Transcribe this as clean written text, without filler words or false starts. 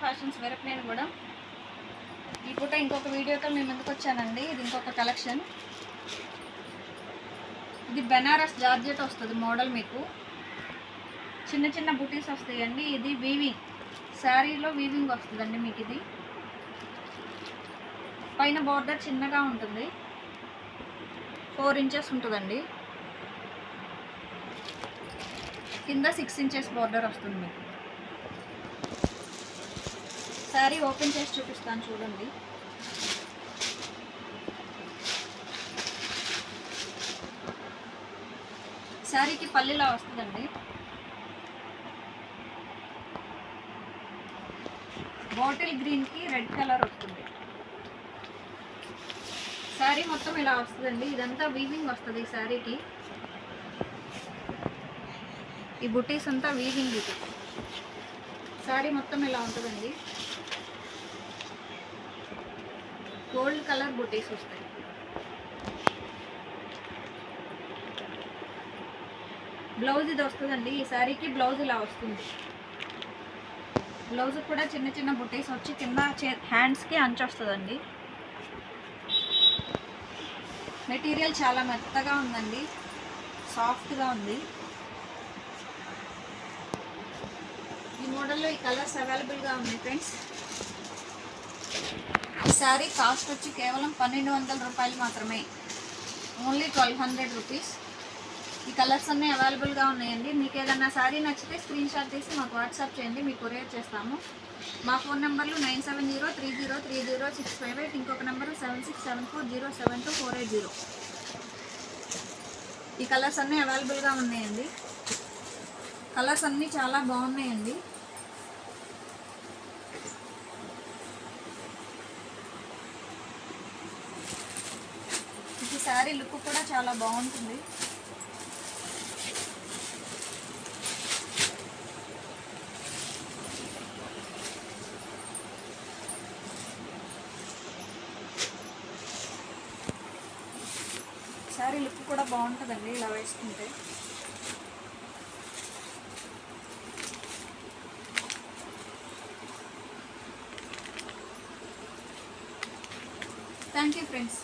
Fashions నేను కూడా ఈ పూట ఇంకొక వీడియోతో మేము ముందుకు వచ్చానండి. ఇది ఇంకొక కలెక్షన్. ఇది బెనారస్ జార్జెట్ వస్తుంది మోడల్. మీకు చిన్న చిన్న బుటీస్ వస్తాయండి. ఇది వీవింగ్ శారీలో వీవింగ్ వస్తుందండి. మీకు ఇది పైన బోర్డర్ చిన్నగా ఉంటుంది, 4 ఇంచెస్ ఉంటుందండి. కింద 6 ఇంచెస్ బోర్డర్ వస్తుంది. మీకు శారీ ఓపెన్ చేసి చూపిస్తాను చూడండి. శారీకి పల్లిలా వస్తుందండి. బాటిల్ గ్రీన్కి రెడ్ కలర్ వస్తుంది. శారీ మొత్తం ఇలా వస్తుందండి. ఇదంతా వీవింగ్ వస్తుంది ఈ శారీకి. ఈ బుటీస్ అంతా వీవింగ్ బుటీ. శారీ మొత్తం ఇలా ఉంటుందండి. గోల్డ్ కలర్ బుటీస్ వస్తాయి. బ్లౌజ్ ఇది వస్తుందండి. ఈ శారీకి బ్లౌజ్ ఇలా వస్తుంది. బ్లౌజ్ కూడా చిన్న చిన్న బుటీస్ వచ్చి కింద హ్యాండ్స్కి అంచు వస్తుందండి. మెటీరియల్ చాలా మెత్తగా ఉందండి, సాఫ్ట్గా ఉంది. ఈ మోడల్లో ఈ కలర్స్ అవైలబుల్గా ఉన్నాయి ఫ్రెండ్స్. ఈ శారీ కాస్ట్ వచ్చి కేవలం 1200 రూపాయలు మాత్రమే, ఓన్లీ 1200 రూపీస్. ఈ కలర్స్ అన్నీ అవైలబుల్గా ఉన్నాయండి. మీకు ఏదైనా శారీ నచ్చితే స్క్రీన్ షాట్ తీసి మాకు వాట్సాప్ చేయండి, మీకు కొరియర్ చేస్తాము. మా ఫోన్ నెంబర్లు 9703030658, ఇంకొక నెంబరు 7674072480. ఈ కలర్స్ అన్నీ అవైలబుల్గా ఉన్నాయండి. కలర్స్ అన్నీ చాలా బాగున్నాయండి. ఈ శారీ లుక్ కూడా చాలా బాగుంటుంది. శారీ లుక్ కూడా బాగుంటుందండి ఇలా వేసుకుంటే. Thank you friends.